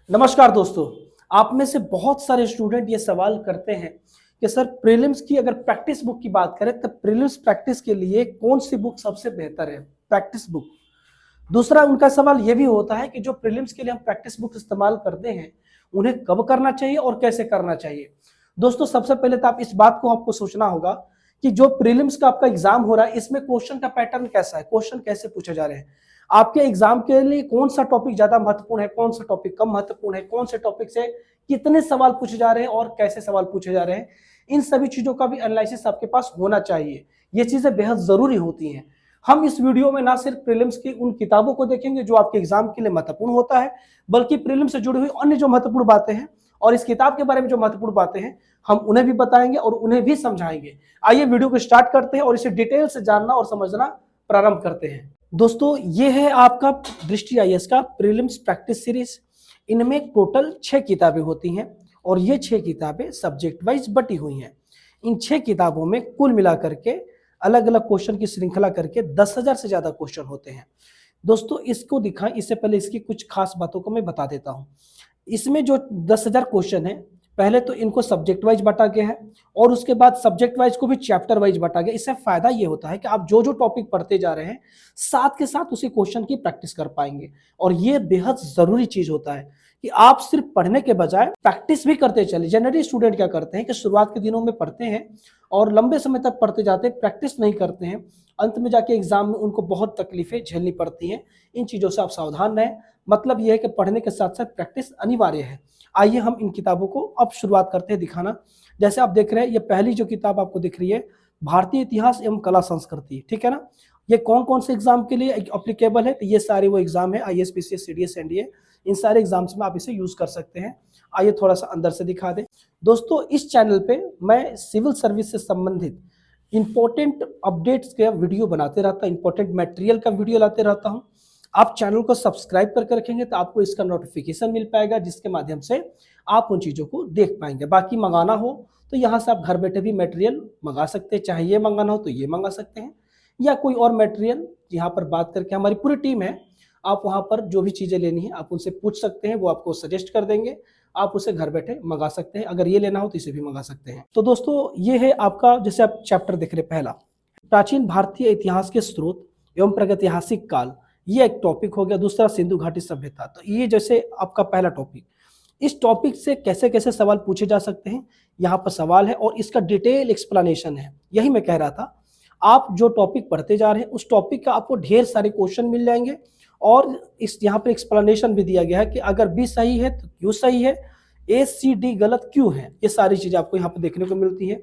नमस्कार दोस्तों। आप में से बहुत सारे स्टूडेंट ये सवाल करते हैं कि सर प्रीलिम्स की अगर प्रैक्टिस बुक की बात करें तो प्रीलिम्स प्रैक्टिस के लिए कौन सी बुक सबसे बेहतर है, प्रैक्टिस बुक। दूसरा उनका सवाल ये भी होता है कि जो प्रीलिम्स के लिए हम प्रैक्टिस बुक इस्तेमाल करते हैं उन्हें कब करना चाहिए और कैसे करना चाहिए। दोस्तों सबसे पहले तो आप इस बात को आपको सोचना होगा कि जो प्रीलिम्स का आपका एग्जाम हो रहा है इसमें क्वेश्चन का पैटर्न कैसा है, क्वेश्चन कैसे पूछे जा रहे हैं। आपके एग्जाम के लिए कौन सा टॉपिक ज्यादा महत्वपूर्ण है, कौन सा टॉपिक कम महत्वपूर्ण है, कौन से टॉपिक से कितने सवाल पूछे जा रहे हैं और कैसे सवाल पूछे जा रहे हैं, इन सभी चीजों का भी एनालिसिस आपके पास होना चाहिए। ये चीजें बेहद जरूरी होती हैं। हम इस वीडियो में ना सिर्फ प्रीलिम्स की उन किताबों को देखेंगे जो आपके एग्जाम के लिए महत्वपूर्ण होता है, बल्कि प्रीलिम्स से जुड़ी हुई अन्य जो महत्वपूर्ण बातें हैं और इस किताब के बारे में जो महत्वपूर्ण बातें हैं हम उन्हें भी बताएंगे और उन्हें भी समझाएंगे। आइए वीडियो को स्टार्ट करते हैं और इसे डिटेल से जानना और समझना प्रारंभ करते हैं। दोस्तों ये है आपका दृष्टि आईएएस का प्रीलिम्स प्रैक्टिस सीरीज। इनमें टोटल 6 किताबें होती हैं और ये 6 किताबें सब्जेक्ट वाइज बटी हुई हैं। इन 6 किताबों में कुल मिलाकर के अलग अलग क्वेश्चन की श्रृंखला करके 10,000 से ज्यादा क्वेश्चन होते हैं। दोस्तों इसको दिखाएं इससे पहले इसकी कुछ खास बातों को मैं बता देता हूं। इसमें जो 10,000 क्वेश्चन है, पहले तो इनको सब्जेक्ट वाइज बांटा गया है और उसके बाद सब्जेक्ट वाइज को भी चैप्टर वाइज बांटा गया। इससे फायदा ये होता है कि आप जो जो टॉपिक पढ़ते जा रहे हैं साथ के साथ उसी क्वेश्चन की प्रैक्टिस कर पाएंगे। और ये बेहद जरूरी चीज होता है कि आप सिर्फ पढ़ने के बजाय प्रैक्टिस भी करते चले। जनरली स्टूडेंट क्या करते हैं कि शुरुआत के दिनों में पढ़ते हैं और लंबे समय तक पढ़ते जाते हैं, प्रैक्टिस नहीं करते हैं। अंत में जाके एग्जाम में उनको बहुत तकलीफें झेलनी पड़ती हैं। इन चीजों से आप सावधान रहें। मतलब यह है कि पढ़ने के साथ साथ प्रैक्टिस अनिवार्य है। आइए हम इन किताबों को अब शुरुआत करते हैं दिखाना। जैसे आप देख रहे हैं ये पहली जो किताब आपको दिख रही है भारतीय इतिहास एवं कला संस्कृति, ठीक है ना। ये कौन कौन से एग्जाम के लिए अप्लीकेबल है, तो ये सारे वो एग्जाम है आईएएस, पीसीएस, सीडीएस, एनडीए, इन सारे एग्जाम्स में आप इसे यूज कर सकते हैं। आइए थोड़ा सा अंदर से दिखा दें। दोस्तों इस चैनल पे मैं सिविल सर्विस से संबंधित इंपॉर्टेंट अपडेट्स का वीडियो बनाते रहता हूँ, इंपॉर्टेंट मटेरियल का वीडियो लाते रहता हूँ। आप चैनल को सब्सक्राइब करके रखेंगे तो आपको इसका नोटिफिकेशन मिल पाएगा, जिसके माध्यम से आप उन चीज़ों को देख पाएंगे। बाकी मंगाना हो तो यहाँ से आप घर बैठे भी मटेरियल मंगा सकते हैं, चाहे ये मंगाना हो तो ये मंगा सकते हैं या कोई और मटेरियल यहाँ पर बात करके हमारी पूरी टीम है, आप वहाँ पर जो भी चीज़ें लेनी है आप उनसे पूछ सकते हैं, वो आपको सजेस्ट कर देंगे, आप उसे घर बैठे मंगा सकते हैं। अगर ये लेना हो तो इसे भी मंगा सकते हैं। तो दोस्तों ये है आपका, जैसे आप चैप्टर देख रहे हैं, पहला प्राचीन भारतीय इतिहास के स्रोत एवं प्रागैतिहासिक काल, ये एक टॉपिक हो गया। दूसरा सिंधु घाटी सभ्यता, तो ये जैसे आपका पहला टॉपिक। इस टॉपिक से कैसे कैसे सवाल पूछे जा सकते हैं यहाँ पर सवाल है और इसका डिटेल एक्सप्लेनेशन है। यही मैं कह रहा था, आप जो टॉपिक पढ़ते जा रहे हैं उस टॉपिक का आपको ढेर सारे क्वेश्चन मिल जाएंगे और इस यहाँ पर एक्सप्लेनेशन भी दिया गया है कि अगर बी सही है तो क्यों सही है, ए सी डी गलत क्यों है। ये सारी चीजें आपको यहाँ पर देखने को मिलती है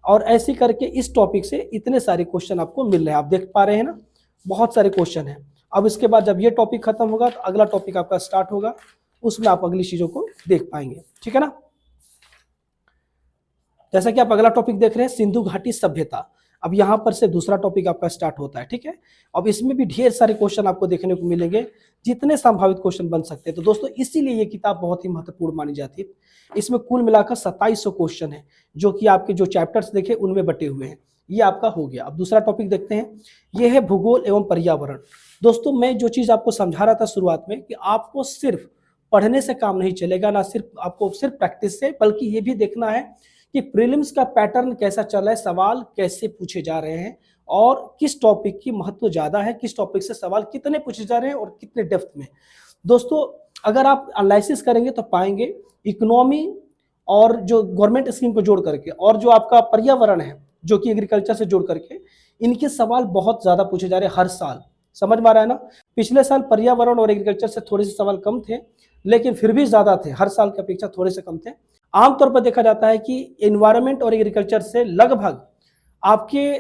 और ऐसे करके इस टॉपिक से इतने सारे क्वेश्चन आपको मिल रहे हैं। आप देख पा रहे हैं ना, बहुत सारे क्वेश्चन हैं। अब इसके बाद जब ये टॉपिक खत्म होगा तो अगला टॉपिक आपका स्टार्ट होगा, उसमें आप अगली चीजों को देख पाएंगे, ठीक है ना। जैसा कि आप अगला टॉपिक देख रहे हैं सिंधु घाटी सभ्यता, अब यहाँ पर से दूसरा टॉपिक आपका स्टार्ट होता है, ठीक है। अब इसमें भी ढेर सारे क्वेश्चन आपको देखने को मिलेंगे, जितने संभावित क्वेश्चन बन सकते हैं। तो दोस्तों इसीलिए ये किताब बहुत ही महत्वपूर्ण मानी जाती है। इसमें कुल मिलाकर 2700 क्वेश्चन है जो कि आपके जो चैप्टर्स देखे उनमें बटे हुए हैं। ये आपका हो गया। अब दूसरा टॉपिक देखते हैं, ये है भूगोल एवं पर्यावरण। दोस्तों मैं जो चीज आपको समझा रहा था शुरुआत में कि आपको सिर्फ पढ़ने से काम नहीं चलेगा, ना सिर्फ आपको सिर्फ प्रैक्टिस से, बल्कि ये भी देखना है कि प्रीलिम्स का पैटर्न कैसा चल रहा है, सवाल कैसे पूछे जा रहे हैं और किस टॉपिक की महत्व ज्यादा है, किस टॉपिक से सवाल कितने पूछे जा रहे हैं और कितने डेप्थ में। दोस्तों अगर आप एनालिसिस करेंगे तो पाएंगे इकोनॉमी और जो गवर्नमेंट स्कीम को जोड़ करके और जो आपका पर्यावरण है जो कि एग्रीकल्चर से जोड़ करके, इनके सवाल बहुत ज्यादा पूछे जा रहे हैं हर साल। समझ में आ रहा है ना। पिछले साल पर्यावरण और एग्रीकल्चर से थोड़े से सवाल कम थे, लेकिन फिर भी ज्यादा थे, हर साल की अपेक्षा थोड़े से कम थे। आमतौर पर देखा जाता है कि एनवायरनमेंट और एग्रीकल्चर से लगभग आपके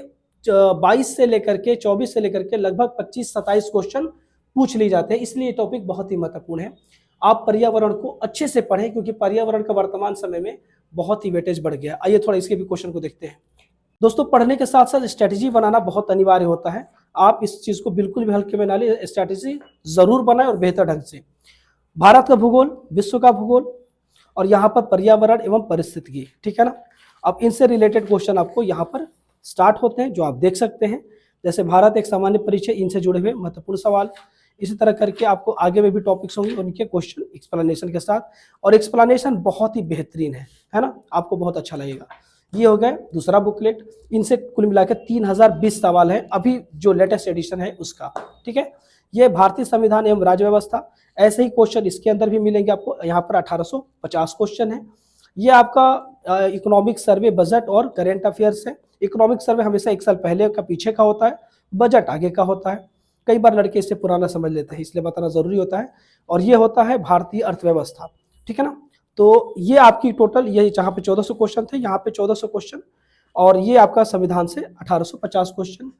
22 से लेकर के 24 से लेकर के लगभग 25-27 क्वेश्चन पूछ लिए जाते हैं। इसलिए ये टॉपिक बहुत ही महत्वपूर्ण है। आप पर्यावरण को अच्छे से पढ़ें क्योंकि पर्यावरण का वर्तमान समय में बहुत ही वेटेज बढ़ गया। आइए थोड़ा इसके भी क्वेश्चन को देखते हैं। दोस्तों पढ़ने के साथ साथ स्ट्रेटेजी बनाना बहुत अनिवार्य होता है। आप इस चीज को बिल्कुल भी हल्के में ना लें, स्ट्रेटेजी जरूर बनाएं और बेहतर ढंग से। भारत का भूगोल, विश्व का भूगोल और यहाँ पर पर्यावरण एवं परिस्थितिकी, ठीक है ना। अब इनसे रिलेटेड क्वेश्चन आपको यहाँ पर स्टार्ट होते हैं जो आप देख सकते हैं। जैसे भारत एक सामान्य परिचय, इनसे जुड़े हुए महत्वपूर्ण सवाल। इसी तरह करके आपको आगे में भी टॉपिक्स होंगे उनके क्वेश्चन एक्सप्लेनेशन के साथ, और एक्सप्लेनेशन बहुत ही बेहतरीन है ना, आपको बहुत अच्छा लगेगा। ये हो गए दूसरा बुकलेट, इनसे कुल मिलाकर 3020 सवाल है अभी जो लेटेस्ट एडिशन है उसका, ठीक है। ये भारतीय संविधान एवं राज्य व्यवस्था, ऐसे ही क्वेश्चन इसके अंदर भी मिलेंगे आपको। यहाँ पर 1850 क्वेश्चन है। ये आपका इकोनॉमिक सर्वे, बजट और करेंट अफेयर्स है। इकोनॉमिक सर्वे हमेशा एक साल पहले का पीछे का होता है, बजट आगे का होता है। कई बार लड़के इसे पुराना समझ लेते हैं, इसलिए बताना जरूरी होता है। और ये होता है भारतीय अर्थव्यवस्था, ठीक है ना। तो ये आपकी टोटल, ये जहाँ पे 1400 क्वेश्चन थे, यहाँ पे 1400 क्वेश्चन, और ये आपका संविधान से 1850 क्वेश्चन।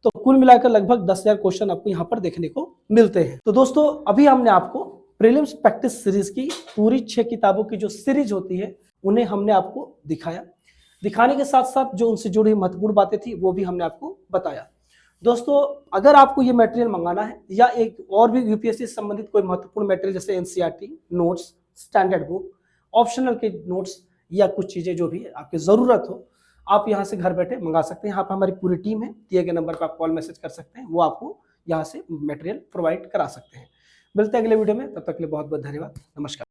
तो कुल मिलाकर लगभग 10,000 क्वेश्चन आपको यहाँ पर देखने को मिलते हैं। तो दोस्तों अभी हमने आपको प्रीलिम्स प्रैक्टिस सीरीज की पूरी 6 किताबों की जो सीरीज होती है उन्हें हमने आपको दिखाया। दिखाने के साथ साथ जो उनसे जुड़ी महत्वपूर्ण बातें थी वो भी हमने आपको बताया। दोस्तों अगर आपको ये मटेरियल मंगाना है या एक और भी यूपीएससी से संबंधित कोई महत्वपूर्ण मटेरियल जैसे NCERT notes, standard book, optional के नोट्स या कुछ चीजें जो भी आपकी जरूरत हो, आप यहाँ से घर बैठे मंगा सकते हैं। यहाँ पर हमारी पूरी टीम है, दिए गए नंबर पर आप कॉल मैसेज कर सकते हैं, वो आपको यहाँ से मटेरियल प्रोवाइड करा सकते हैं। मिलते हैं अगले वीडियो में, तब तक के लिए बहुत बहुत धन्यवाद, नमस्कार।